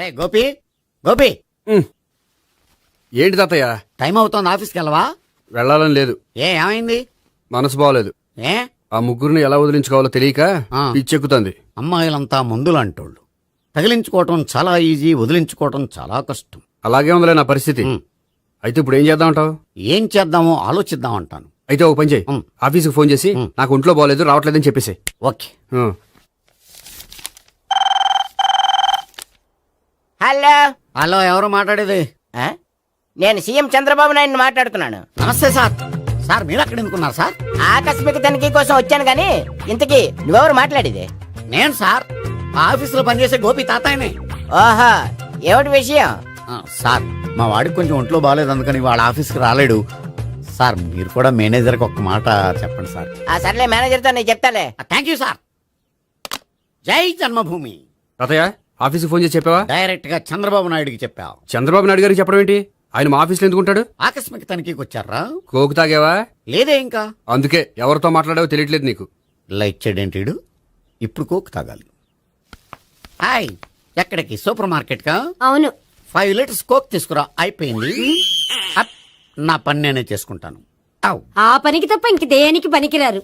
ఏ గోపి గోపి ఏంటి తాతయ్య? టైం అవుతోంది, ఆఫీస్కి వెళ్ళవా? వెళ్ళాలని లేదు. ఏమైంది? మనసు బాగోలేదు. ఏ ఆ ముగ్గురిని ఎలా వదిలించుకోవాలో తెలియక పిచ్చెక్కుతుంది. అమ్మాయిలంతా మందులంటోళ్ళు. తగిలించుకోవటం చాలా ఈజీ, వదిలించుకోవటం చాలా కష్టం. అలాగే ఉందిలే నా పరిస్థితి. అయితే ఇప్పుడు ఏం చేద్దామంటావు? ఏం చేద్దామో ఆలోచిద్దామంటాను. అయితే ఒక పని చేయి, ఆఫీస్కి ఫోన్ చేసి నాకు ఒంట్లో బాగోలేదు రావట్లేదని చెప్పేసి. ఓకే. హలో హలో, ఎవరు మాట్లాడేది? నేను సీఎం చంద్రబాబు నాయుడు మాట్లాడుతున్నాను. నమస్తే సార్. సార్ మీరు అక్కడ ఎందుకున్నారు సార్? ఆకస్మిక తనిఖీ కోసం వచ్చాను గాని ఇంతకీ నువ్వెవరు మాట్లాడేది? నేను సార్ ఆఫీసులో పనిచేసే గోపి తాతాయనే. ఓహో, ఏమిటి విషయం? సార్ మా వాడికి కొంచెం ఒంట్లో బాగాలేదు, అందుకని వాళ్ళ ఆఫీస్కి రాలేడు. సార్ మీరు కూడా మేనేజర్కి ఒక్క మాట చెప్పండి సార్. సర్లే, మేనేజర్తో నేను చెప్తాలే. Thank you sir. జై జన్మభూమి. తాతయ్య ఆఫీస్కి ఫోన్ చేసి చెప్పావా? డైరెక్ట్ గా చంద్రబాబు నాయుడుకి చెప్పావు. చంద్రబాబు నాయుడు గారికి చెప్పడం ఏంటి? ఆయన మా ఆఫీస్లో ఎందుకుంటాడు? ఆకస్మిక తనిఖీకి వచ్చారా? కోకు తాగావా? లేదే ఇంకా. అందుకే ఎవరితో మాట్లాడావో తెలియట్లేదు నీకు. లైక్ చేయడేంటిడు? ఇప్పుడు కోక్ తాగాలి. హాయ్, ఎక్కడికి? సూపర్ మార్కెట్ కా? అవును. 5 లీటర్స్ కోక్ తీసుకురా. అయిపోయింది. అప్, నా పని నేనే చేసుకుంటాను. ఆ పనికి తప్ప ఇంక దేనికి పనికిరారు.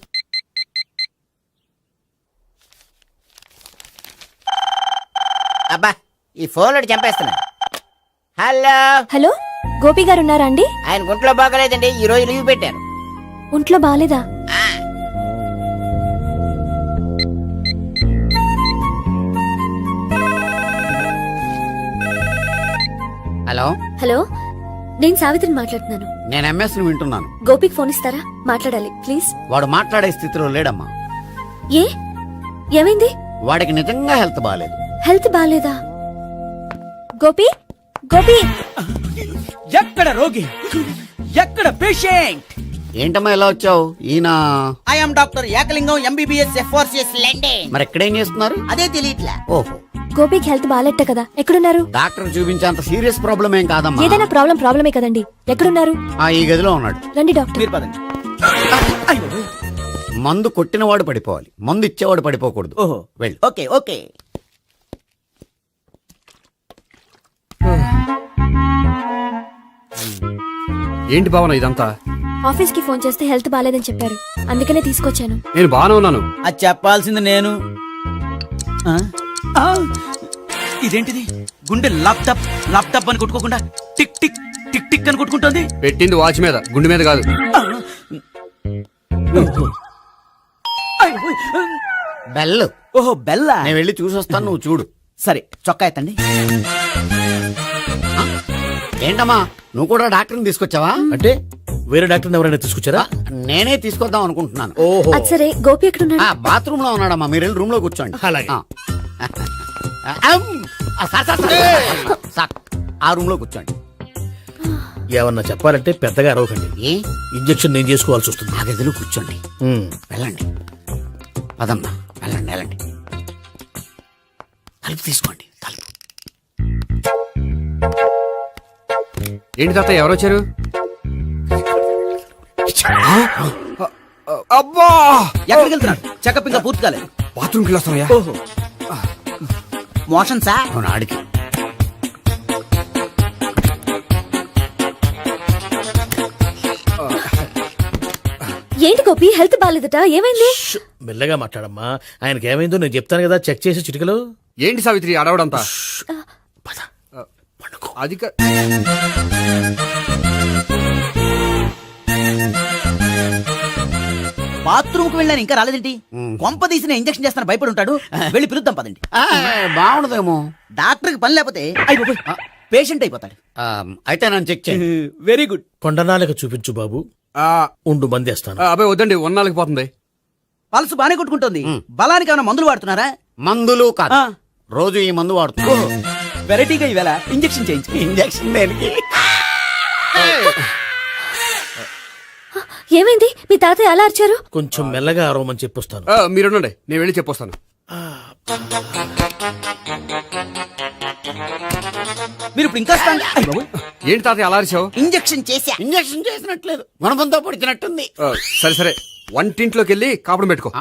అబ్బా, ఈ ఫోన్ చంపేస్తున్నా. హలో హలో, గోపి గారు ఉన్నారా అండి? ఆయన గుంట్లో బాగలేదండి, ఈ రోజు లీవ్ పెట్టారు. ఒంట్లో బాలేదా? హలో హలో, నేను సావిత్రిని మాట్లాడుతున్నాను. నేను ఎంఎస్ ని వింటున్నాను. గోపికి ఫోన్ ఇస్తారా? మాట్లాడాలి ప్లీజ్. వాడు మాట్లాడే స్థితిలో లేడమ్మా. ఏ ఏమైంది? వాడికి నిజంగా హెల్త్ బాగాలేదు. హెల్త్ బాలేదా? గోపి గోపి, ఎక్కడ రోగి, ఎక్కడ పేషెంట్? ఏంటమ్మా ఇలా వచ్చావు? ఈయన I'm doctor Ekalingam MBBS FRCS London. మరి ఎక్కడేం చేస్తున్నారు? అదే తెలియట్లా. ఓహో, గోపికి హెల్త్ బాలేట కదా, ఎక్కడున్నారు? డాక్టర్ చూపించేంత సీరియస్ ప్రాబ్లం ఏం కాదమ్మా. ఏదైనా ప్రాబ్లమే కదండి. ఎక్కడున్నారు? ఈ గదిలో ఉన్నాడు. రండి డాక్టర్. మీరు పదండి. మందు కొట్టినవాడు పడిపోవాలి, మందు ఇచ్చేవాడు పడిపోకూడదు. ఓహో, వెళ్ళు. Okay okay. ఏంటి భావన ఇదంతా? ఆఫీస్ కి ఫోన్ చేస్తే హెల్త్ బాలేదని చెప్పారు, అందుకనే తీసుకొచ్చాను. నేను బాగానే ఉన్నాను. అది చెప్పాల్సింది నేను. ఆ? ఆ! ఇదేంటిది? గుండె లాప్టాప్ లాప్టాప్ అని కొట్టుకోకుండా టిక్ టిక్ టిక్ టిక్ అని కొట్టుకుంటుంది. పెట్టింది వాచ్ మీద, గుండె మీద కాదు. బెల్. ఓహో, బెల్లా. నేను వెళ్ళి చూసొస్తాను, నువ్వు చూడు. సరే, చొక్కా ఎత్తండి. ఏంటమ్మా, నువ్వు కూడా డాక్టర్ని తీసుకొచ్చావా? అంటే వేరే డాక్టర్ ఎవరైనా తీసుకొచ్చారా? నేనే తీసుకొద్దాం అనుకుంటున్నాను. ఓహో, అది సరే, గోపి ఎక్కడున్నాడు? బాత్రూమ్ లో ఉన్నాడమ్మా, మీరు వెళ్ళి రూమ్ లో కూర్చోండి. అలాగే. సార్, ఆ రూమ్ లో కూర్చోండి. ఏమన్నా చెప్పాలంటే పెద్దగా అరవకండి. ఏ ఇంజెక్షన్ నేను చేసుకోవాల్సి వస్తుంది. ఆ గదిలో కూర్చోండి. వెళ్ళండి, పదమ్మా, వెళ్ళండి వెళ్ళండి. తలుపు తీసుకోండి, తలుపు. ఏంటి తాత ఎవరు వచ్చారు? అబ్బా, ఎక్కడికి వెళ్తున్నాడు? చెకప్ ఇంకా పూర్తి కాలేదు. బాత్రూమ్కి వెళ్ళొస్తున్నాయా? ఓహో, మోషన్ సార్. అవును, ఆడికి. ఏంటి గోపి, హెల్త్ బాలేదట, ఏమైంది? మెల్లగా మాట్లాడమ్మా. ఆయనకి ఏమైందో నేను చెప్తాను కదా, చెక్ చేసి చిటికలు. ఏంటి సావిత్రి అడవడంతా? పద, పండుకో. అది బాత్రూమ్ కు వెళ్ళాను, ఇంకా రాలేదేంటి? కొంప తీసిన ఇంజక్షన్ చేస్తాను భయపడి ఉంటాడు. వెళ్ళి పిలుద్దాం పదండి. బాగుండదేమో. డాక్టర్ కి పని లేకపోతే పేషెంట్ అయిపోతాడు. అయితే నన్ను చెక్ చేయండి. Very good. కొండనాలకు చూపించు బాబు. ఉండు, మందేస్తాను. అబ్బాయి వద్దండి, ఉన్నాళ్ళకి పోతుంది. పల్స్ బానే కొట్టుకుంటుంది. బలానికి ఏమైనా మందులు వాడుతున్నారా? మందులు కాదు, రోజు ఈ మందు వాడుతున్నా. వెరైటీగా ఈవేళ ఇంజక్షన్ చేయించు. ఇంజక్షన్ దేనికి? ఏమైంది? మీ తాతయ్య అలా అరిచారు? కొంచెం మెల్లగా అరవమని చెప్పొస్తాను. మీరుండండి, నేను వెళ్ళి చెప్పొస్తాను. మీరు ఇప్పుడు ఇంకా ఏంటి తాత అలా అరిచావు? ఇంజక్షన్ చేసా. ఇంజక్షన్ చేసినట్లేదు, గుణపంతో పొడిచినట్టుంది. సరే సరే, వంటింట్లోకి వెళ్ళి కాపుడు పెట్టుకో.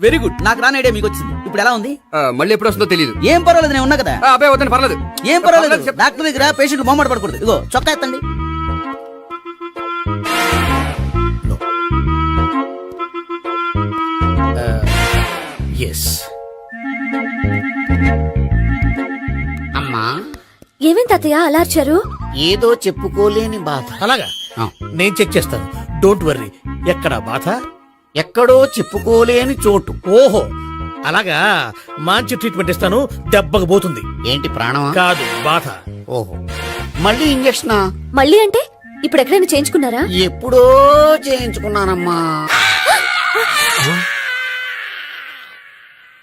వెరీ గుడ్, నాకు రాని ఐడియా మీకు వచ్చింది. ఇప్పుడు ఎలా ఉంది? మళ్ళీ ఎప్పుడు వస్తుందో తెలియదు. ఏం పర్వాలేదు, నేను ఉన్నా కదా. అబ్బాయి వద్దని పర్లేదు. ఏం పర్వాలేదు, చెప్పు. డాక్టర్ దగ్గర పేషెంట్ మొహమాట పడకూడదు. ఇగో చొక్కా ఎత్తండి. ఎస్. అమ్మా ఏమేం తాతయ్య అలా అరిచారు? ఏదో చెప్పుకోలేని బాధ. అలాగా ఆ. నేను చెక్ చేస్తాను, డోంట్ వర్రీ. ఎక్కడ బాధ? ఎక్కడో చెప్పుకోలేని చోటు. ఓహో అలాగా, మంచి ట్రీట్మెంట్ ఇస్తాను, దెబ్బకు పోతుంది. ఏంటి ప్రాణమా? కాదు, బాధ. ఓహో, మళ్ళీ ఇంజక్షనా? మళ్ళీ అంటే ఇప్పుడు ఎక్కడైనా చేయించుకున్నారా? ఎప్పుడో చేయించుకున్నానమ్మా.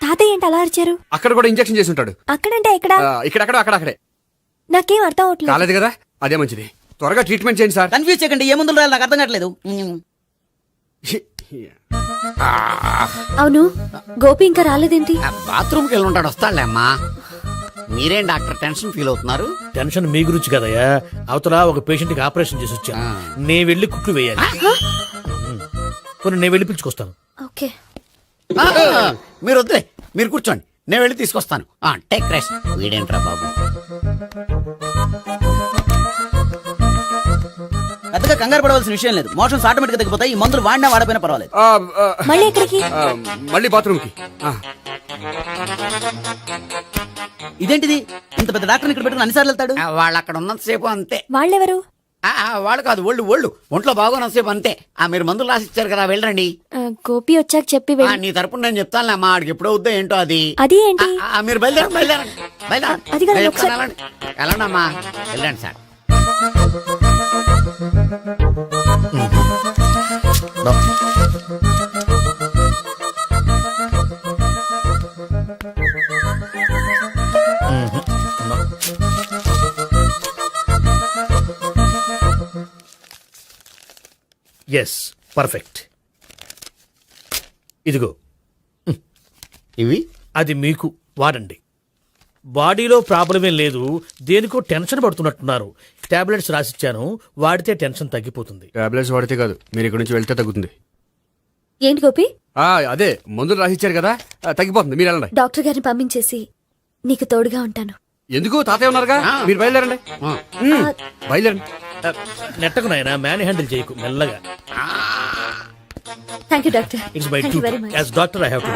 తాతయ్య ఏంటి అలా అరిచారు? అక్కడ కూడా ఇంజెక్షన్ చేసి ఉంటాడు. అక్కడంటే ఎక్కడ? ఇక్కడక్కడ అక్కడక్కడే. నాకేం అర్థం అవట్లేదు. కాలేదు కదా, అదే మంచిది. త్వరగా ట్రీట్మెంట్ చేయండి సార్. కన్ఫ్యూజ్ చేయకండి, ఏ మందులు రాయాలి నాకు అర్థం కావట్లేదు. అవును, గోపి ఇంకా రాలేదేంటి? బాత్రూమ్కి వెళ్ళి ఉంటాడు, వస్తాడులే అమ్మా. మీరేం డాక్టర్ టెన్షన్ ఫీల్ అవుతున్నారు? టెన్షన్ మీ గురించి కదయ్యా, అవతల ఒక పేషెంట్ కి ఆపరేషన్ చేసి వచ్చాను. నేను వెళ్ళి కుట్లు వేయాలి. కొన్ని నేను వెళ్ళి పిలుచుకొస్తాను. ఓకే. ఆ, మీరు వద్దులే, మీరు కూర్చోండి, నేను వెళ్ళి తీసుకొస్తాను. Take rest. వీడేంట్రా బాబు? పెద్దగా కంగారు పడవలసిన విషయం లేదు. మోషన్స్ ఆటోమేటిక్ గా తగ్గిపోతాయి. ఈ మందులు వాడినా వాడపోయినా పర్వాలేదు. మళ్ళీ ఎక్కడికి? మళ్ళీ బాత్రూమ్ కి. ఇదేంటిది, ఇంత పెద్ద డాక్టర్ ఇక్కడ పెట్టుకుని అన్నిసార్లు వెళ్తాడు? వాళ్ళు అక్కడ ఉన్నంతసేపు అంతే. వాళ్ళెవరు? వాళ్ళు కాదు, ఒళ్ళు ఒంట్లో బాగోనంతసేపు అంతే. మీరు మందులు రాసి ఇచ్చారు కదా, వెళ్ళండి. గోపి వచ్చాక చెప్పి వెళ్ళి. నీ తరపున నేను చెప్తానులే అమ్మా, ఆడికి ఎప్పుడో వద్దో ఏంటో అది. అది ఏంటి? మీరు బయలుదేరండి. అది కాదు, ఒకసారి- వెళ్ళండి అమ్మా, వెళ్ళండి సార్. Yes, perfect. ఇదిగో, ఇవి అది మీకు వాడండి. బాడీలో ప్రాబ్లం ఏం లేదు, దేనికో టెన్షన్ పడుతున్నట్టున్నారు. టాబ్లెట్స్ రాసిచ్చాను, వాడితే టెన్షన్ తగ్గిపోతుంది. టాబ్లెట్స్ వాడితే కాదు, మీరు ఇక్కడ నుంచి వెళ్తే తగ్గుతుంది. ఏంటి గోపి? అదే మందులు రాసిచ్చారు కదా, తగ్గిపోతుంది. మీరు వెళ్ళండి. డాక్టర్ గారిని పంపించేసి నీకు తోడుగా ఉంటాను. ఎందుకు, తాతయ్య ఉన్నారుగా, మీరు బయలుదేరండి. బయలుదేరండి. నెట్టకు నాయనా, మ్యాన్ హ్యాండిల్ చేయకు, మెల్లగా. Thank you doctor. It's my thank you very duty much. As doctor. I have to.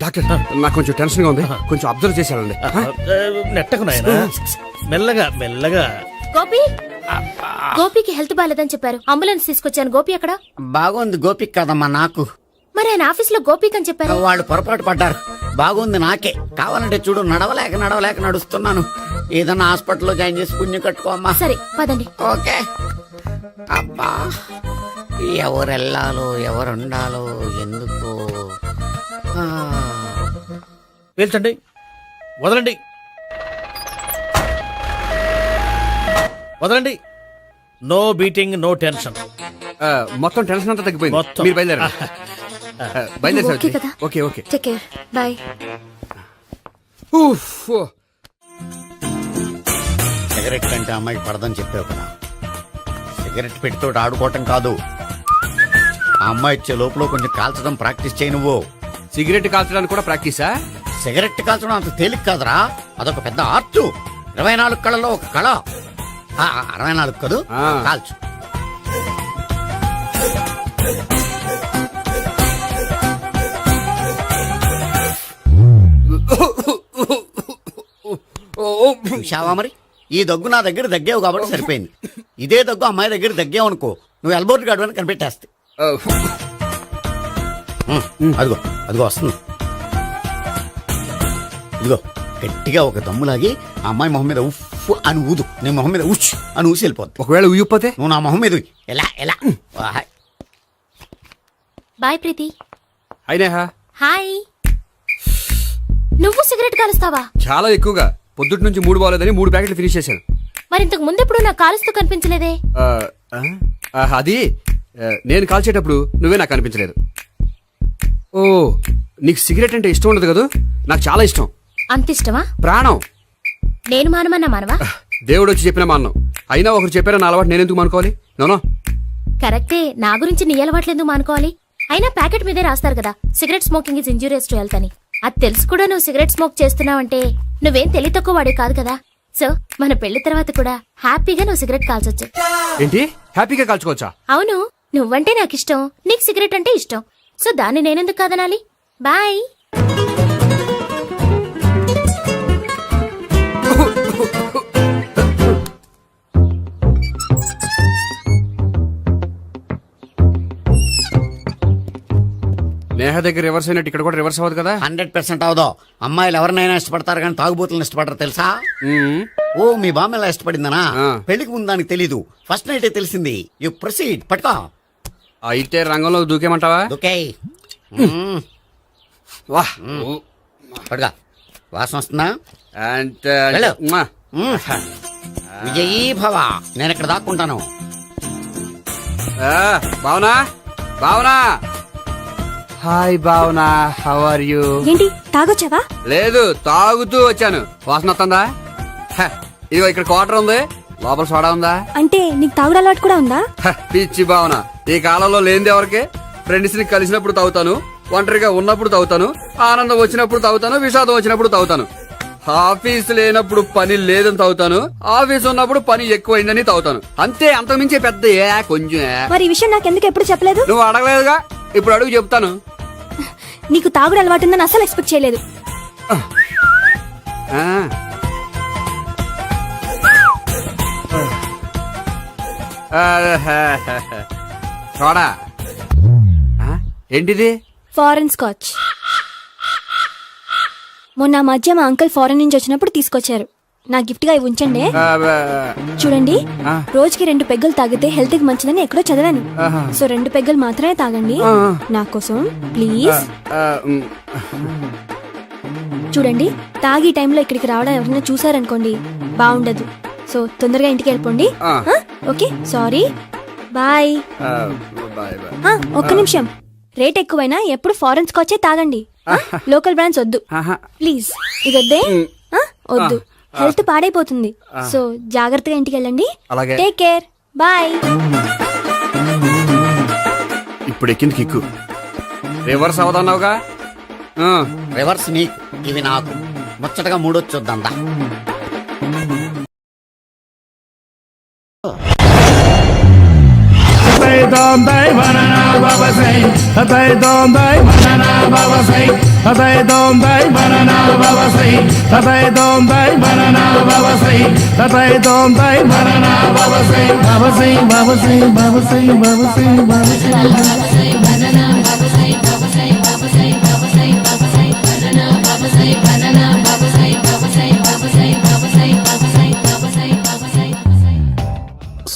Doctor, నాకు కొంచెం టెన్షన్ గా ఉంది, కొంచెం అబ్జర్వ్ చేశానండి. నెట్టకు నాయనా, మెల్లగా మెల్లగా. గోపి, గోపికి హెల్త్ బాలేదని చెప్పారు. అంబులెన్స్ తీసుకొచ్చాను. గోపి అక్కడ? బాగుంది గోపిక్ కదమ్మా నాకు. మరి ఆయన ఆఫీస్ లో గోపిక్ అని చెప్పారు. వాళ్ళు పొరపాటు పడ్డారు. బాగుంది నాకే. కావాలంటే చూడు, నడవలేక నడుస్తున్నాను. ఏదన్నా హాస్పిటల్లో జాయిన్ చేసి పుణ్యం కట్టుకోమ్మా. సరే పదండి. ఓకే. అబ్బా, ఎవరెళ్ళాలో ఎవరుండాలో ఎందుకో. పేల్చండి, వదలండి, వదలండి. No beating, no tension. మొత్తం టెన్షన్ అంతా తగ్గిపోయింది. మొత్తం. మీరు బయలుదేరండి. బయలుదేరి ఓకే కదా? Okay okay. Take care. Bye. Cigarette కంటే అమ్మాయికి పడదని చెప్పావు కదా. సిగరెట్ పెడితో ఆడుకోవటం కాదు, ఆ అమ్మాయి ఇచ్చే లోపల కొంచెం కాల్చడం ప్రాక్టీస్ చేయి నువ్వు. సిగరెట్ కాల్చడానికి కూడా ప్రాక్టీసా? సిగరెట్ కాల్చడం అంత తేలిక కాదురా, అదొక పెద్ద ఆర్ట్. 24 కళలో ఒక కళ. 64 కదూ, కాల్చు. చూశావా మరి, ఈ దగ్గు నా దగ్గర దగ్గేవు కాబట్టి సరిపోయింది. ఇదే దగ్గు అమ్మాయి దగ్గర దగ్గేవు అనుకో, నువ్వు ఎల్బోర్డ్ గాడు అని కనిపెట్టేస్తే. అదిగో అదిగో వస్తుంది. ఇదిగో గట్టిగా ఒక దమ్ములాగి ఆ అమ్మాయి మొహం మీద ఉఫ్ అని ఊదు, నీ మొహం మీద ఉచ్ అని ఊసి వెళ్ళిపోద్ది. ఒకవేళ ఊయకపోతే నువ్వు నా మొహం మీద ఎలా ఎలా. బాయ్ ప్రీతి. అయినా హాయ్. నువ్వు సిగరెట్ కాలుస్తావా? చాలా ఎక్కువగా. పొద్దుటి నుంచి 3 బాలేదని 3 ప్యాకెట్లు ఫినిష్ చేశాను. మరి ఇంతకు ముందెప్పుడు నాకు కాలుస్తూ కనిపించలేదే? అది నేను కాల్చేటప్పుడు నువ్వే నాకు కనిపించలేదు. ఓ, నీకు సిగరెట్ అంటే ఇష్టం ఉండదు కదా? నాకు చాలా ఇష్టం. అంత ఇష్టమా? ప్రాణం. నేను మానమన్నా మానవా? దేవుడు వచ్చి చెప్పిన మానం. అయినా ఒకరు చెప్పారా నా అలవాటు నేను ఎందుకు మానుకోవాలి? నోనో. కరెక్టే, నా గురించి నీ అలవాట్లేందుకు మానుకోవాలి? అయినా ప్యాకెట్ మీదే రాస్తారు కదా, cigarette smoking is injurious to health అని. అది తెలుసు కూడా నువ్వు సిగరెట్ స్మోక్ చేస్తున్నావంటే నువ్వేం తెలివి తక్కువ వాడే కాదు కదా. సో మన పెళ్లి తర్వాత కూడా హ్యాపీగా నువ్వు సిగరెట్ కాల్చొచ్చు. ఏంటి హ్యాపీగా కాల్చుకోవచ్చా? అవును, నువ్వంటే నాకు ఇష్టం, నీకు సిగరెట్ అంటే ఇష్టం. సో దాన్ని నేనెందుకు కాదనాలి? బాయ్. నేహ దగ్గర రివర్స్ అయినట్టు ఇక్కడ కూడా రివర్స్ అవ్వదు కదా? 100% అవదో. అమ్మాయిలు ఎవరినైనా ఇష్టపడతారు కానీ తాగుబోతులను ఇష్టపడరు తెలుసా? ఓ మీ బామ్మ ఎలా ఇష్టపడిందనా? ఆ. పెళ్లికి ముందు దానికి తెలీదు, ఫస్ట్ నైటే తెలిసింది. యు ప్రొసీడ్, పట్టుకో. అయితే రంగంలో దూకేమంటావా? ఓకే వా పట్టుకో. వాసన వస్తుందా? అంటే వెళ్ళు. మ్మా. విజయీ భవ. నేను ఇక్కడ దాక్కుంటాను. Bhavana, Bhavana. Hi Bhavana, how are you? ఏంటి తాగొచ్చావా? లేదు, తాగుతూ వచ్చాను. వాసన వస్తుందా? ఇదిగో ఇక్కడ క్వార్టర్ ఉంది, లోపల సోడా ఉందా? అంటే నీకు తాగుడు అలవాటు కూడా ఉందా? పిచ్చి భావన, ఈ కాలంలో లేనిది ఎవరికి? ఫ్రెండ్స్ ని కలిసినప్పుడు తాగుతాను, ఒంటరిగా ఉన్నప్పుడు తాగుతాను, ఆనందం వచ్చినప్పుడు తాగుతాను, విషాదం వచ్చినప్పుడు తాగుతాను. ఆఫీస్ లేనప్పుడు పని లేదని తాగుతాను, ఆఫీస్ ఉన్నప్పుడు పని ఎక్కువైందని తాగుతాను. అంతే, అంతకుమించే పెద్ద కొంచెం. మరి ఈ విషయం నాకెందుకు ఎప్పుడు చెప్పలేదు? నువ్వు అడగలేదుగా, ఇప్పుడు అడుగు చెప్తాను. నీకు తాగుడు అలవాటు ఉందని అసలు ఎక్స్పెక్ట్ చేయలేదు. సోడా ఏంటిది? Foreign scotch. మొన్న మధ్య మా అంకుల్ ఫారెన్ నుంచి వచ్చినప్పుడు తీసుకొచ్చారు. నా గిఫ్ట్ గా ఇవి ఉంచండి. చూడండి, రోజుకి 2 పెగ్గులు తాగితే హెల్త్ కి మంచిదని ఎక్కడో చదివాను. సో 2 పెగ్గులు మాత్రమే తాగండి నా కోసం ప్లీజ్. చూడండి, తాగి టైంలో ఇక్కడికి రావడం ఎవరైనా చూసారనుకోండి బాగుండదు. సో తొందరగా ఇంటికి వెళ్ళిపోండి. Okay, sorry, bye. ఒక్క నిమిషం, రేట్ ఎక్కువైనా ఎప్పుడు ఫారెన్ స్కాచే తాగండి. లోకల్ బ్రాండ్స్ వద్దు ప్లీజ్. ఇది వద్దే, వద్దు, హెల్త్ పాడైపోతుంది. సో జాగ్రత్తగా ఇంటికి వెళ్ళండి. అలాగే. Take care, bye. ఇప్పుడు ఎక్కింది కిక్కు. రివర్స్ అవదన్నావుగా? రివర్స్ నీకు, ఇవి నాకు. ముచ్చటగా మూడొచ్చొద్దా?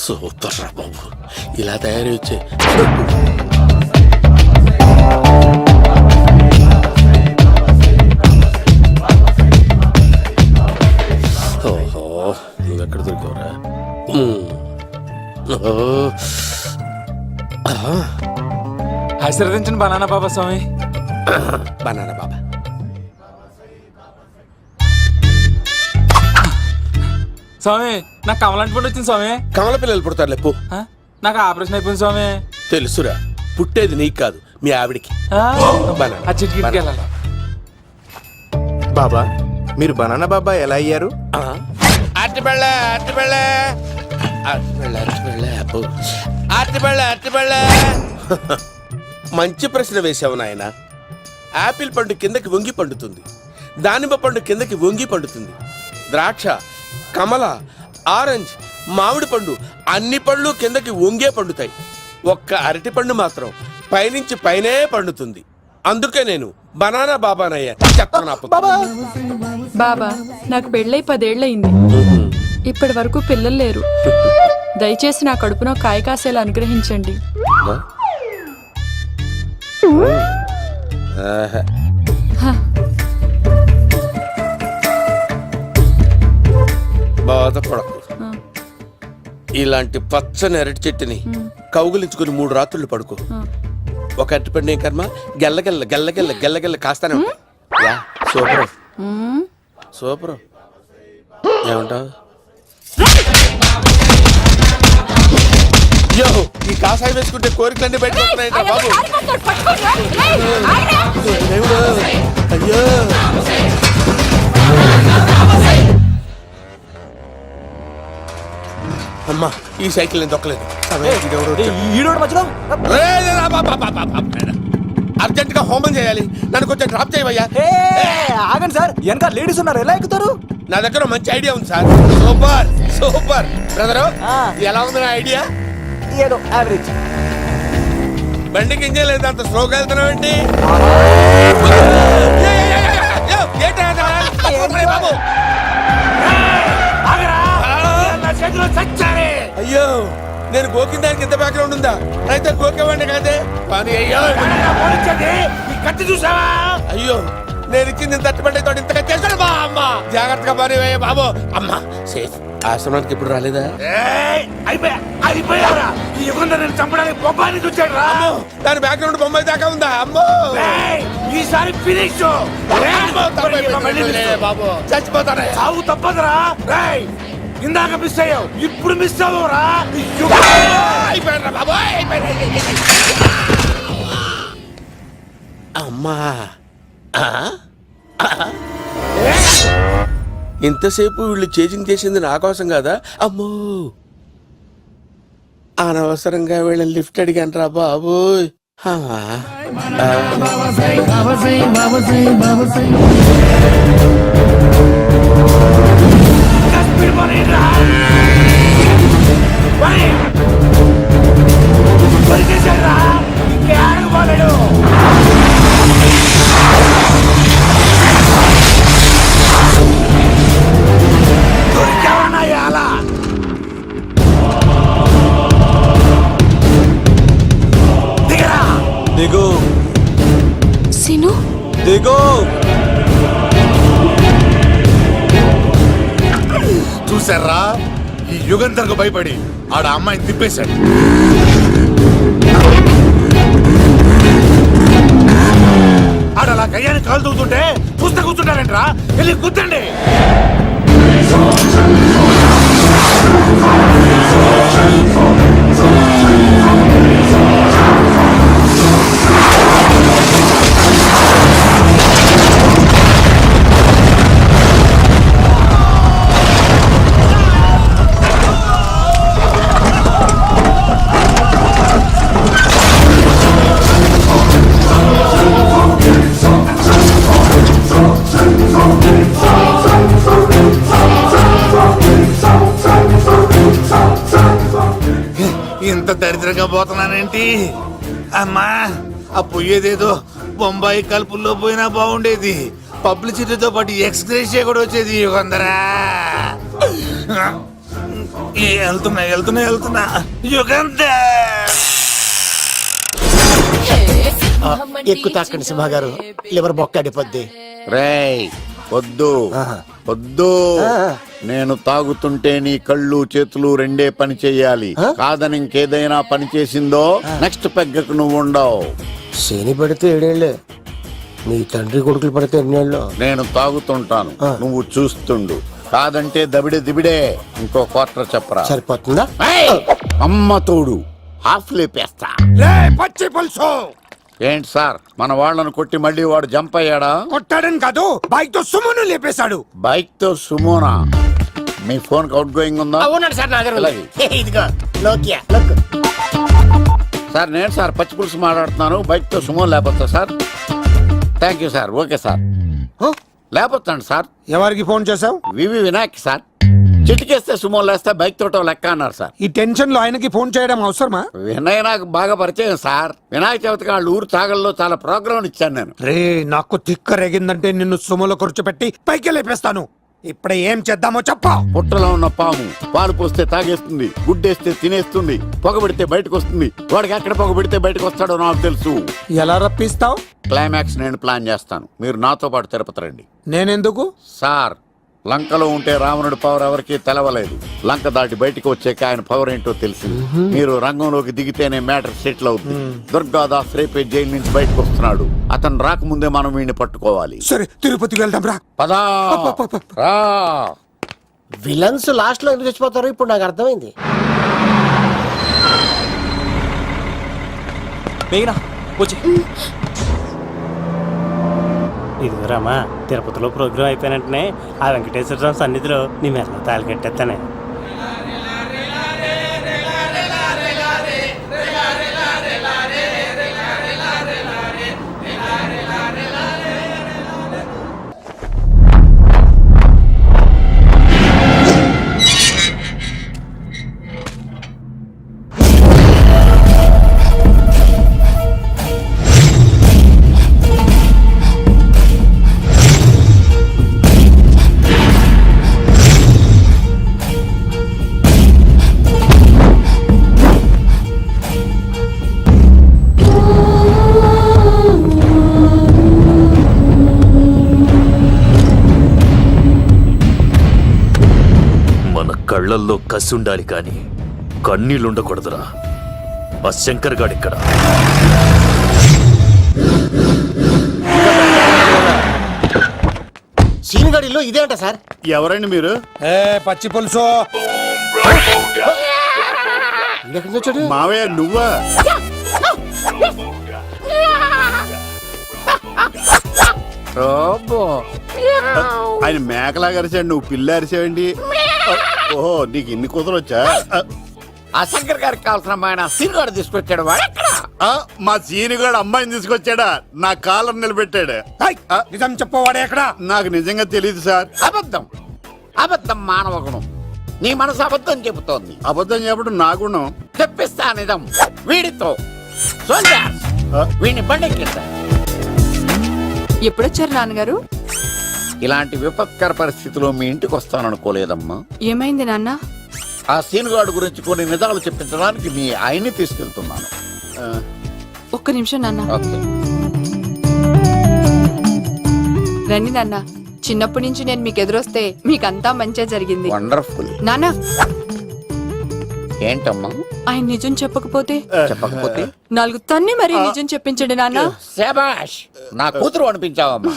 సూపర్ రా బాబు, ఇలా తయారు వచ్చే. ఓహో, నువ్వెక్కడ దొరికావురా? ఆశీర్వదించండి బనానా బాబా స్వామి. బనానా బాబా. స్వామి, నాకు కమలంటి పండు వచ్చింది స్వామి. కమల పిల్లలు పుడతారు లేపు. నాకు ఆపరేషన్ అయిపోయింది స్వామి. తెలుసురా, పుట్టేది నీకు కాదు, మీ ఆవిడికి. ఆ చిటికి వెళ్ళాలి. బాబా, మీరు బనానా బాబా ఎలా అయ్యారు? మంచి ప్రశ్న వేసావు నాయన. ఆపిల్ పండు కిందకి వంగి పండుతుంది, దానిమ్మ పండు కిందకి వంగి పండుతుంది, ద్రాక్ష, కమల, ఆరెంజ్, మామిడి పండు అన్ని పళ్ళు కిందకి వంగే పండుతాయి. ఒక్క అరటి పండు మాత్రం పైనుంచి పైనే పండుతుంది. అందుకే నేను బనానా బాబానయ్యా. బాబా, నాకు పెళ్ళై 10 ఏళ్ళయింది. ఇప్పటి వరకు పిల్లలు లేరు. దయచేసి నా కడుపునో కాయ కాసేలా అనుగ్రహించండి. బాధపడకు. ఇలాంటి పచ్చని అరటి చెట్టుని కౌగులించుకుని 3 రాత్రులు పడుకో. ఒక అరటి పండు ఏం కర్మ, గెల్లగెల్ల గెల్లగెల్ల గెల్లగెల్ల కాస్తానే ఉంటాయి. Super super. ఏమంటావు? ఈ కాసాయి వేసుకుంటే కోరికలన్నీ బయటకు వస్తున్నాయంట బాబు. దేవుడు, అయ్యో అమ్మా, ఈ సైకిల్ నేను దొక్కలేదు. అర్జెంట్ గా హోమం చేయాలి, నన్ను కొంచెం డ్రాప్ చేయవయ్యా. ఆగండి సార్, వెనక లేడీస్ ఉన్నారు, ఎలా ఎక్కుతారు? నా దగ్గర మంచి ఐడియా ఉంది సార్. సూపర్ సూపర్ బ్రదరు, ఎలా ఉంది నా ఐడియా? ఏదో యావరేజ్. బండికి ఇంజన్ లేదు, అంత స్లోగా వెళ్తున్నావు ఏంటి? బాబు అయ్యో, నేను గోకిన దానికి ఇంత బ్యాక్గ్రౌండ్ ఉందా? అయితే గోకేవాడిని కాదే. కానీ అయ్యో కత్తి చూసావా? అయ్యో, నేను ఇచ్చింది తట్టుబడి తోటి ఇంతగా చేశాడు బా అమ్మ. జాగ్రత్తగా పని వేయ బాబు. అమ్మ సేఫ్. ఆశ్రమానికి ఇప్పుడు రాలేదా? దాని బ్యాక్గ్రౌండ్ బొమ్మాయి దాకా ఉందా? అమ్మో ఈసారి ఫినిష్ బాబు, చచ్చిపోతారా? సాగు తప్పదురా. ఇందాక మిస్ అయ్యావు, ఇప్పుడు మిస్ అవ్వరా? అయిపోయారా బాబు? అమ్మా, ఇంతసేపు వీళ్ళు చేజింగ్ చేసింది నా కోసం కదా? అమ్మో, అనవసరంగా వీళ్ళని లిఫ్ట్ అడిగాను రా బాబు. దిగు సీను, దిగు. చూసారా, ఈ యుగంధర్కు భయపడి ఆడ అమ్మాయిని తిప్పేశాడు. ఆడ అలా కయ్యాన్ని కాలు తూగుతుంటే చూస్తే కూర్చుంటారంట్రా. వెళ్ళి కూర్చోండి. ఇంత దరిద్రంగా పోతున్నానేంటి అమ్మా? ఆ పోయేదేదో బొంబాయి కలుపుల్లో పోయినా బాగుండేది. పబ్లిసిటీతో పాటు ఎక్స్గ్రేషియా కూడా వచ్చేది. యుగంధరా, వెళ్తున్నా యుగంధర్. ఎక్కు తాకండి సింహ గారు, లివర్ బొక్కడిపోద్ది. రేయ్ వద్దు వద్దు, నేను తాగుతుంటే నీ కళ్ళు చేతులు రెండే పని చెయ్యాలి. కాదని ఇంకేదైనా పని చేసిందో నెక్స్ట్ పెగ్గకు నువ్వు ఉండవు. శని పడితే 7 ఏళ్ళే, మీ తండ్రి కొడుకులు పడితే 8 ఏళ్ళు. నేను తాగుతుంటాను, నువ్వు చూస్తుండు. కాదంటే దబిడే దిబిడే. ఇంకో క్వార్టర్ చెప్పరా? సరిపోతుందా? అమ్మ తోడు, హాఫ్ లేపేస్తా. పచ్చి పులుసు. ఏంటి సార్, మన వాళ్ళను కొట్టి మళ్ళీ వాడు జంప్ అయ్యాడా? కొట్టాడని కాదు, బైక్ తో సుమోను లేపేశాడు. బైక్ తో సుమోనా? మీ ఫోన్ అవుట్ గోయింగ్ ఉందా? అవునండి సార్, నా దగ్గర అలాగే. ఇదిగో నోకియా లుక్. సార్ నేను సార్ పచ్చి పులుసు మాట్లాడుతున్నాను. బైక్ తో సుమో లేపొచ్చా sir? Thank you sir. Okay sir, లేపొచ్చండి సార్. ఎవరికి ఫోన్ చేసావు? VV Vinayak sir. చిటికేస్తే సుమో లేస్తే బైక్ తోటో లెక్క అన్నారు సార్. ఈ టెన్షన్ లో ఆయనకి ఫోన్ చేయడం అవసరమా? వినయ్ నాకు బాగా పరిచయం సార్. వినాయక చవితికి వాళ్ళ ఊరు చాగల్లో చాలా ప్రోగ్రాం ఇచ్చాను నేను. రే, నాకు తిక్క రేగిందంటే నిన్ను సుమలో కూర్చోపెట్టి పైకి లేపేస్తాను. ఇప్పుడే ఏం చేద్దామో చెప్పా. పుట్టలో ఉన్న పాము పాలు పోస్తే తాగేస్తుంది, గుడ్డేస్తే తినేస్తుంది, పొగబెడితే బయటకు వస్తుంది. వాడికి ఎక్కడ పొగబెడితే బయటకు వస్తాడో నాకు తెలుసు. ఎలా రప్పిస్తావు? క్లైమాక్స్ నేను ప్లాన్ చేస్తాను. మీరు నాతో పాటు తిరుపతి రండి. నేనెందుకు? సార్, లంకలో ఉంటే రావణుడి పవర్ ఎవరికి తెలవలేదు. లంక దాటి బయటకు వచ్చాక ఆయన పవర్ ఏంటో తెలిసింది. మీరు రంగంలోకి దిగితేనే మ్యాటర్ సెటిల్ అవుతుంది. దుర్గాదాస్ రేపే జైలు నుంచి బయటకు వస్తున్నాడు. అతను రాకముందే మనం వీడిని పట్టుకోవాలి. సరే, తిరుపతికి వెళ్దాం రా. పదా రా. విలన్స్ లాస్ట్ లో ఎందుకు చచ్చిపోతారో ఇప్పుడు నాకు అర్థమైంది. మేఘనా వచ్చి. ఇదిగోరామా, తిరుపతిలో ప్రోగ్రాం అయిపోయిన వెంటనే ఆ వెంకటేశ్వర స్వామి సన్నిధిలో నీ మెల్ల తాళి కట్టేస్తానే. కళ్ళల్లో కసి ఉండాలి కానీ కన్నీళ్ళుండకూడదురా. ఆ శంకర్ గాడిక్కడ. సీనిగాడిలో ఇదే అంట సార్. ఎవరండి మీరు? పచ్చి పులుసు. మావయ్య నువ్వా? ఆయన మేకలాగా అరిచాడు, నువ్వు పిల్ల అరిచావండి. ఓహో, నీకు ఇన్ని కూతురొచ్చా? ఆ శంకర్ గారికి కావాల్సిన అమ్మాయి సీనుగాడు తీసుకొచ్చాడు. మా సీనుగాడు అమ్మాయిని తీసుకొచ్చాడా? నా కాలర్ నిలబెట్టాడు. నిజం చెప్పవాడే ఎక్కడ? నాకు నిజంగా తెలియదు సార్. అబద్ధం, అబద్ధం మానవ గుణం. నీ మనసు అబద్ధం చెబుతోంది. అబద్ధం చెప్పడం నా గుణం. తెప్పిస్తా నిజం వీడితో. సోల్జర్స్, వీడిని బండెక్కిస్తా. ఎప్పుడొచ్చారు నాన్నగారు? ఇలాంటి విపత్కర పరిస్థితిలో మీ ఇంటికి వస్తాననుకోలేదమ్మా. ఏమైంది నాన్న? ఆ సీనుగాడు గురించి కొన్ని నిజాలు చెప్పించడానికి మీ ఆయన్ని తీసుకెళ్తున్నాను. ఒక్క నిమిషం నాన్న. ఓకే. రండి నాన్న. చిన్నప్పటి నుంచి నేను మీకు ఎదురొస్తే మీకంతా మంచిగా జరిగింది. వండర్ఫుల్. నాన్న, ఏంటమ్మా? ఆయన నిజం చెప్పకపోతే చెప్పకపోతే 4 తన్ని మరీ నిజం చెప్పించండి నాన్న. శభాష్, నా కూతురు అనిపించావమ్మా.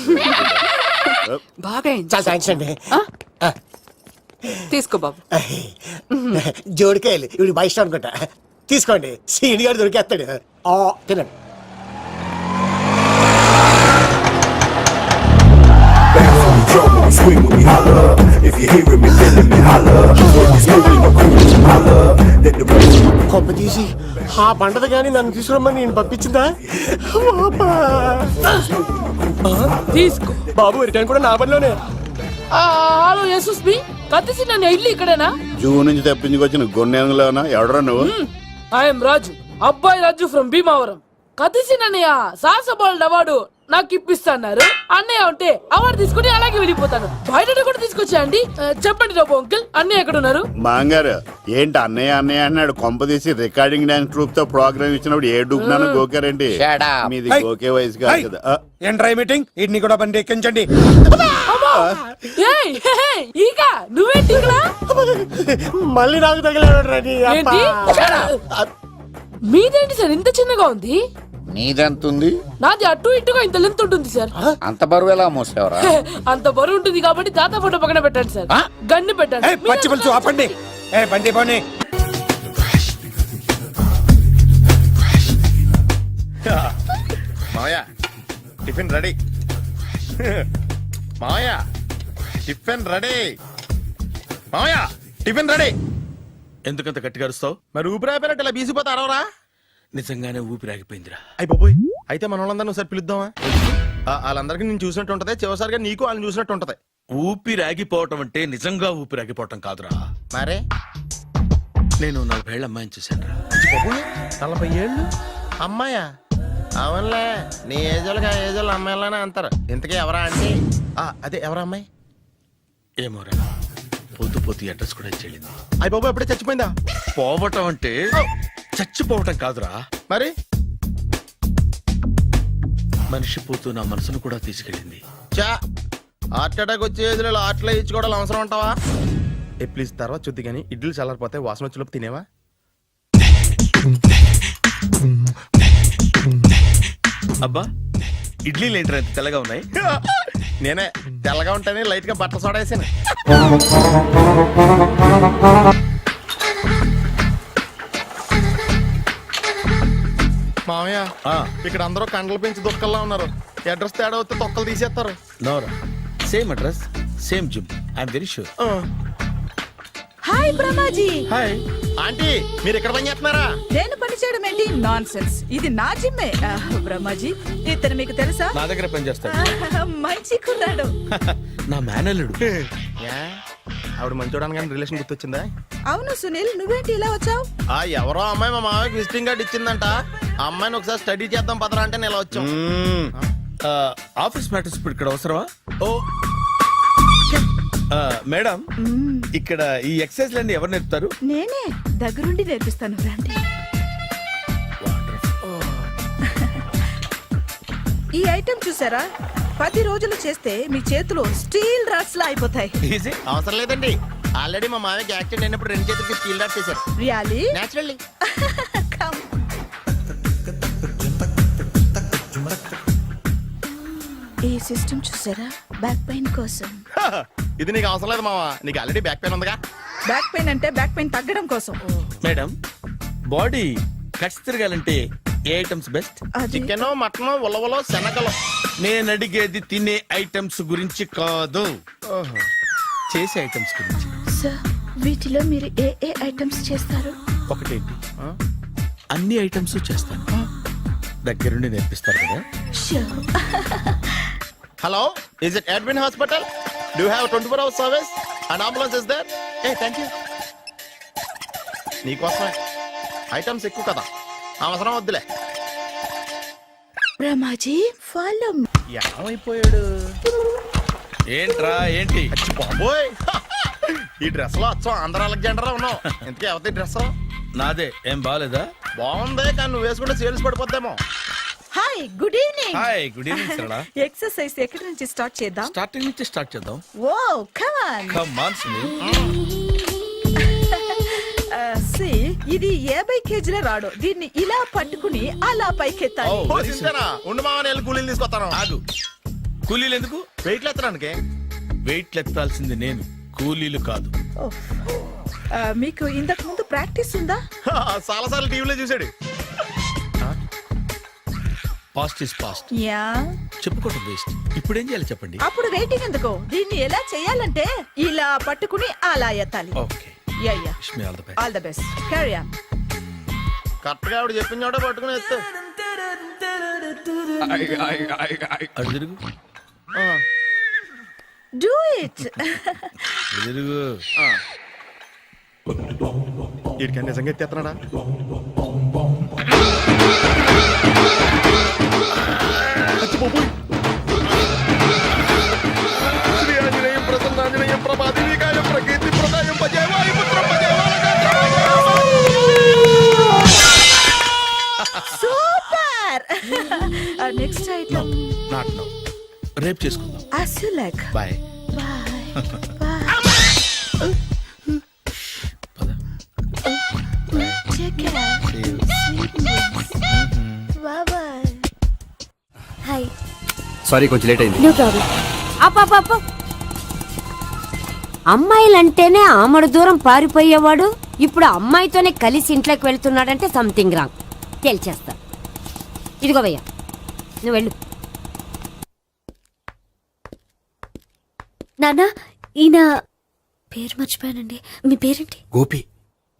బాగా అయింది. చాలా థ్యాంక్స్ అండి. తీసుకో బాబు. జోడికాయలు ఇవి బాగా ఇష్టం అనుకుంటా. తీసుకోండి, సీనిగాడు దొరికేస్తాడు. తినండి. కొంప తీసి ఆ పంటది కానీ నన్ను తీసుకురమ్మని నేను పంపించిందా? తీసుకో బాబు, రిటర్న్ కూడా నా పనిలోనే. హలో యశస్వి, కత్తిసి నన్ను ఇల్లు ఇక్కడేనా? జూ నుంచి తప్పించుకొచ్చిన గొన్నెలోనా? ఎవడరా నువ్వు? ఐఎమ్ రాజు, అబ్బాయి రాజు ఫ్రమ్ భీమావరం. కత్తిసి నన్నయ్య సాహసబాల్ అవార్డు నాకు ఇప్పిస్తాన్నారు. అన్నయ్య ఉంటే అవార్డు తీసుకుని అలాగే వెళ్ళిపోతాను. బయట కూడా తీసుకొచ్చా అండి. చెప్పండి రాబు అంకుల్, అన్నయ్య ఎక్కడ ఉన్నారు? మాంగారు ఏంటి అన్నయ్య అన్నయ్య అన్నాడు? కొంప తీసి రికార్డింగ్ డాన్స్ ట్రూప్ తో ప్రోగ్రామ్ ఇచ్చినప్పుడు ఏ డూబ్నాను గోకారండి? మీది గోకే వయసు కాదు కదా. ఏంట్రై మీటింగ్? ఇడ్ని కూడా బండి ఎక్కించండి. ఈక నువ్వేంటి ఇక్కడ? మళ్ళీ నాకు తగిలాడు. మీదేంటి సార్ ఇంత చిన్నగా ఉంది? నీదెంతుంది? నాది అటు ఇటుగా ఇంత లెంత్ ఉంటుంది సార్. అంత బరువు ఎలా మోసేవరా? అంత బరువు ఉంటుంది కాబట్టి తాత ఫోటో పక్కన పెట్టండి సార్. గన్ను పెట్టండి. పచ్చి పులుసు ఆపండి. బండి పోనీ. మావయ్య టిఫిన్ రెడీ. మావయ్య టిఫిన్ రెడీ. మావయ్య టిఫిన్ రెడీ. ఎందుకంత గట్టిగా అరుస్తావు? మరి ఊపిరి అయిపోయినట్టు ఇలా బీసిపోతే అరవరా? నిజంగానే ఊపిరాగిపోయిందిరా. అయ్యి బాబోయ్, అయితే మన వాళ్ళందరినీ ఒకసారి పిలుద్దామా? వాళ్ళందరికీ నేను చూసినట్టు ఉంటది, చివరిసారిగా నీకు వాళ్ళని చూసినట్టు ఉంటది. ఊపిరాగిపోవటం అంటే నిజంగా ఊపిరాగిపోవటం కాదురా. మరే నేను 40 ఏళ్ళ అమ్మాయిని చూశానురా. 40 ఏళ్ళు అమ్మాయా? అవునులే, నీ ఏజోళ్ళకి ఆ ఏజోళ్ళు అమ్మాయిలానే అంటారు. ఇంతకీ ఎవరా అంటే? అదే ఎవరా అమ్మాయి? ఏమోరా, పొద్దు పొద్దు అడ్రస్ కూడా చెల్లింది. అయ్యి బాబు ఎప్పుడే చచ్చిపోయిందా? పోవటం అంటే చచ్చిపోవటం కాదురా, మరి మనిషి పోతూ నా మనసును కూడా తీసుకెళ్ళింది. చా హార్ట్ అటాక్ వచ్చే ఏజ్లో హార్ట్లో ఇచ్చుకోవడం అవసరం అంటావా? ప్లీజ్ తర్వాత చూద్ది కానీ ఇడ్లీలు చల్లారిపోతే వాసన వచ్చేలోపు తినేవా? అబ్బా, ఇడ్లీలు ఏంటి అంత తెల్లగా ఉన్నాయి? నేనే తెల్లగా ఉంటానే లైట్ గా బట్టలు సోడా వేసాను. మామయ్య ఇక్కడ అందరూ కండలు పెంచి దుక్కల్లా ఉన్నారు. అడ్రస్ తేడా వస్తే తొక్కలు తీసేస్తారు. నోరా same address same gym I'm very sure. Hi Brahmaji. Hi aunty, మీరు ఇక్కడ పని చేస్తున్నారా? నేను పని చేయడం ఏంటి? Nonsense. ఇది నా జిమ్మే. బ్రహ్మాజీ, ఇతను మీకు తెలుసా? నా దగ్గర పని చేస్తాడు. మంచి కుర్రాడు. నా మేనల్లుడు. ఆవిడ మంచి చూడడానికి రిలేషన్ గుర్తొచ్చిందా? అవును సునీల్, నువ్వేంటి ఇలా వచ్చావు? ఎవరో అమ్మాయి మా మామయ్యకి విజిటింగ్ కార్డు ఇచ్చిందంట. ఆ అమ్మాయిని ఒకసారి స్టడీ చేద్దాం పదరా అంటే నేను ఇలా వచ్చాం. ఆఫీస్ మ్యాటర్స్ ఇప్పుడు ఇక్కడ అవసరమా? ఓ మేడం, ఇక్కడ ఈ ఎక్సర్సైజ్ లన్నీ ఎవరు నేర్పుతారు? నేనే దగ్గరుండి నేర్పిస్తాను, రండి. ఈ ఐటెం చూసారా? 10 రోజులు చేస్తే మీ చేతులు స్టీల్ రాట్స్ లా అయిపోతాయి. ఈజీ, అవసరం లేదండి. ఆల్రెడీ మా మామయ్యకి యాక్సిడెంట్ అయినప్పుడు 2 చేతులకి స్టీల్ డాట్ చేశారు. రియాలీ? నేచురల్లీ. ఈ సిస్టమ్ చూసారా? బ్యాక్ పెయిన్ కోసం. ఇది నీకు అవసరం లేదు మావా, నీకు ఆల్రెడీ బ్యాక్ పెయిన్ ఉందిగా. బ్యాక్ పెయిన్ అంటే బ్యాక్ పెయిన్ తగ్గడం కోసం. మేడం, బాడీ కట్స్ తిరగాలంటే ఏ ఐటమ్స్ బెస్ట్? చికెన్, మటన్, ఉలవలో, శనగలు. నేను అడిగేది తినే ఐటమ్స్ గురించి కాదు, చేసే ఐటమ్స్ గురించి. సార్, వీటిలో మీరు ఏ ఐటమ్స్ చేస్తారు? ఒకటేంటి, అన్ని ఐటమ్స్ చేస్తాను. దగ్గరుండి నేర్పిస్తారు కదా. Hello, is it admin hospital? Do have 24 hours service and ambulance is there? Thank you. నీకోసమే. ఐటమ్స్ ఎక్కువ కదా, అవసరం వద్దులే. బ్రహ్మాజీ, ఫాలో. ఏమైపోయాడు? ఏంట్రా ఏంటి? బాబోయ్, ఈ డ్రెస్ లో అచ్చం ఆంధ్ర అలెగ్జాండర్ ఉన్నావు. ఇంతకీ ఎవరి డ్రెస్? నాదే. ఏం బాగాలేదా? బాగుంది, కానీ నువ్వు వేసుకుంటే సేల్స్ పడిపోద్దేమో. Hi, good evening. Hi, good evening Sarala. Exercise ఎక్కడి నుంచి స్టార్ట్ చేద్దాం? స్టార్టింగ్ నుంచి స్టార్ట్ చేద్దాం. Oh come on. Come on Sunil. ఇది 50 కేజీల రాడు. దీన్ని ఇలా పట్టుకుని అలా పైకెత్తాలి. ఓ, సింతేనా? ఉండు మామ, నేను కూలీలు తీసుకొస్తాను. ఆగు, కూలీలు ఎందుకు? వెయిట్ ఎత్తడానికి. వెయిట్ ఎత్తాల్సింది నేను, కూలీలు కాదు. మీకు ఇంతకు ముందు ప్రాక్టీస్ ఉందా? చాలా సార్లు టీవీలో చూసాడు. Past is past. యా, చెప్పుకోవటం వేస్ట్. ఇప్పుడు ఏం చేయాలి చెప్పండి. అప్పుడు వెయిటింగ్ ఎందుకు? దీన్ని ఎలా చేయాలంటే ఇలా పట్టుకుని అలా ఎత్తాలి. Okay, ya ya, wish me all the best. All the best. Carry on. Correct గా ఆవిడ చెప్పిన చోట పట్టుకుని ఎత్తు. అటు తిరుగు, డూ ఇట్. అటు తిరుగు. వీడికి నిజంగా ఎత్తేస్తున్నాడా? Super. Next item not now, రేపు చేసుకుందాం. as you like. Bye. Take care. Bye bye. Hi. Sorry, కొంచెం లేట్ అయింది. No problem. అప్ప అమ్మాయిలంటేనే ఆమడు దూరం పారిపోయేవాడు ఇప్పుడు అమ్మాయితోనే కలిసి ఇంట్లోకి వెళ్తున్నాడంటే సంథింగ్ రాంగ్. తేల్చేస్తా. ఇదిగో భయ్యా, నువ్వు వెళ్ళు. నాన్న, ఈయన పేరు మర్చిపోయానండి. మీ పేరేంటి? గోపి.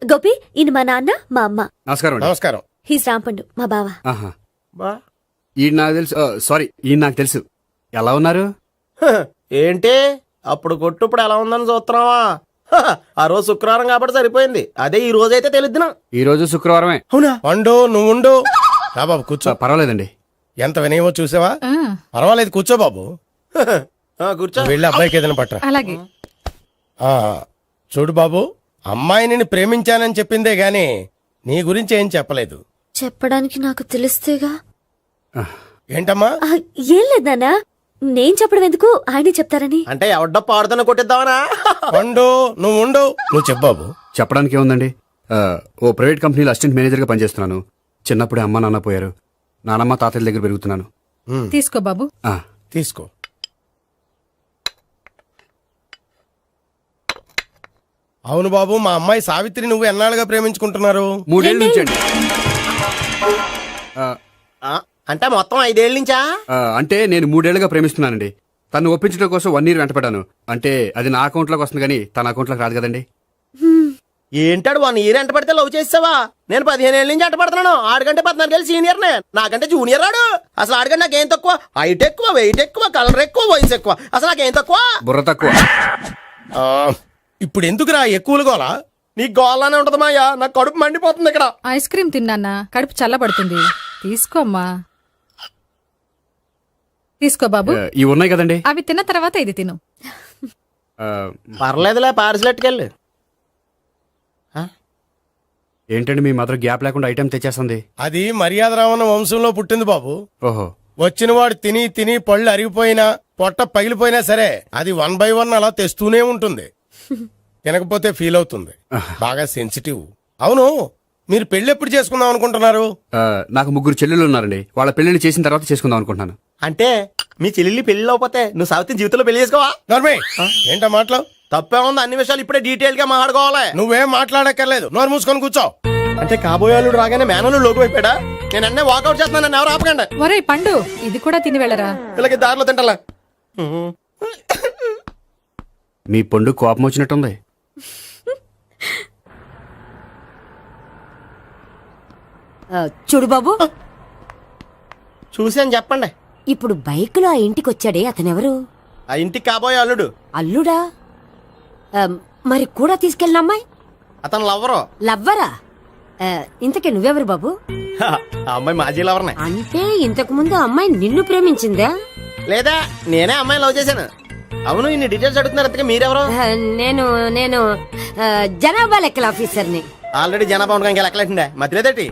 గోపి, ఈయన మా నాన్న, మా అమ్మ. నమస్కారం అండి. నమస్కారం. హీస్ రాంపండు, మా బావ. ఆహా, ఈయన నాకు తెలుసు. సారీ, ఈయన నాకు తెలుసు. ఎలా ఉన్నారు? ఏంటి అప్పుడు కొట్టు ఇప్పుడు ఎలా ఉందని చూస్తున్నావా? ఆ రోజు శుక్రవారం కాబట్టి సరిపోయింది. అదే ఈ రోజు అయితే తెలుద్దునా. ఈ రోజు శుక్రవారమే. అవునా? వండు, నువ్వు ఉండు. రా బాబు కూర్చో. పర్వాలేదండి. ఎంత వినయమో చూసావా? పర్వాలేదు, కూర్చో బాబు. కూర్చో. వెళ్ళి అబ్బాయికి ఏదైనా పట్టరా. అలాగే. చూడు బాబు, అమ్మాయిని ప్రేమించానని చెప్పిందే గాని నీ గురించి ఏం చెప్పలేదు. చెప్పడానికి నాకు తెలిస్తేగా. ఏంటమ్మా? ఏం లేదు నాన్న, నేను చెప్పడం ఎందుకు, ఆయనే చెప్తారని. అంటే ఎవడ్డో పాడుతున్న కొట్టిద్దామనా? వండు, నువ్వు ఉండు. నువ్వు చెప్పు బాబు. చెప్పడానికి ఏముందండి, ఓ ప్రైవేట్ కంపెనీలో అసిస్టెంట్ మేనేజర్గా పనిచేస్తున్నాను. చిన్నప్పుడే అమ్మ నాన్న పోయారు. నానమ్మ తాతయ్య దగ్గర పెరుగుతున్నాను. తీసుకో బాబు. తీసుకో. అవును బాబు, మా అమ్మాయి సావిత్రి నువ్వు ఎన్నాళ్ళుగా ప్రేమించుకుంటున్నారు? 3 ఏళ్ళ నుంచి అండి. అంటే మొత్తం 5 ఏళ్ళ నుంచా? అంటే నేను 3 ఏళ్లుగా ప్రేమిస్తున్నానండి. తను ఒప్పించడం కోసం 1 year వెంటపడ్డాను. అంటే అది నా అకౌంట్లోకి వస్తుంది కానీ తన అకౌంట్లోకి రాదు కదండి. ఏంటాడు 1 year ఎంట పడితే లవ్ చేసావా? నేను 15 ఏళ్ళ నుంచి ఎంట పడుతున్నాను. ఆడికంటే 14 ఏళ్ళు సీనియర్నే, నాకంటే జూనియర్ రాడు. అసలు ఆడికంటే నాకేం తక్కువ? హైట్ ఎక్కువ, వెయిట్ ఎక్కువ, కలర్ ఎక్కువ, వయసు ఎక్కువ. అసలు నాకేం తక్కువ? బుర్ర తక్కువ. ఇప్పుడు ఎందుకురా ఎక్కువలు గోలా? నీకు గోల్లానే ఉంటది మాయా, నాకు కడుపు మండిపోతుంది ఇక్కడ. ఐస్ క్రీమ్ తిన్నానా, కడుపు చల్లబడుతుంది. తీసుకోమ్మా. తీసుకో బాబు. ఇవి ఉన్నాయి కదండి. అవి తిన్న తర్వాత ఇది తిను. పర్లేదులే, పార్సిలెట్కెళ్ళి. ఏంటండి మీ మదర్ గ్యాప్ లేకుండా ఐటెం తెచ్చేస్తుంది? అది మర్యాద రావణ వంశంలో పుట్టింది బాబు. ఓహో. వచ్చిన వాడు తిని తిని పళ్ళు అరిగిపోయినా పొట్ట పగిలిపోయినా సరే అది 1 by 1 అలా తెస్తూనే ఉంటుంది. తినకపోతే ఫీల్ అవుతుంది. బాగా సెన్సిటివ్. అవును, మీరు పెళ్లి ఎప్పుడు చేసుకుందాం అనుకుంటున్నారు? నాకు 3 చెల్లెళ్ళు ఉన్నారండి. వాళ్ళ పెళ్లిళ్ళు చేసిన తర్వాత చేసుకుందాం అనుకుంటున్నాను. అంటే మీ చెల్లెల్ని పెళ్లి లేకపోతే నువ్వు సావిత్రి జీవితంలో పెళ్లి చేసుకోవా? నోర్మే ఏంటా మాటలు? తప్పే ఉంది, అన్ని విషయాలు ఇప్పుడే డీటెయిల్ గా మాట్లాడుకోవాలి. నువ్వేం మాట్లాడక్కర్లేదు, నోరు మూసుకొని కూర్చో. అంటే కాబోయేవాళ్ళు రాగానే మేనలు లోకి అయిపోయాడా? నేను అన్నీ వాకౌట్ చేస్తున్నాను, నన్ను ఎవరు ఆపకండి. ఒరే పండు, ఇది కూడా తిని వెళ్ళరా. వీళ్ళకి దారిలో తింటలా. మీ పండు కోపం వచ్చినట్టుంది. చూడు బాబు, చూసి అని చెప్పండి. ఇప్పుడు బైక్ లో ఆ ఇంటికి వచ్చాడే అతనెవరు? ఆ ఇంటికి కాబోయే అల్లుడు. అల్లుడా? మరి కూడా తీసుకెళ్ళిన అమ్మాయి? అతను లవ్వరు. లవ్వరా? ఇంతకీ నువ్వెవరు బాబు? ఆ అమ్మాయి మాజీ లవర్నే. అంటే ఇంతకు ముందు అమ్మాయి నిన్ను ప్రేమించిందా? లేదా నేనే అమ్మాయి లవ్ చేశాను. అవును, ఇన్ని డీటెయిల్స్ అడుగుతున్నారు. అంతగా మీరెవరు? నేను నేను జనాభా లెక్కల ఆఫీసర్ని. ఆల్రెడీ జనాభా ఉండగా ఇంకా లెక్కలేటండే మధ్యలేదేటి?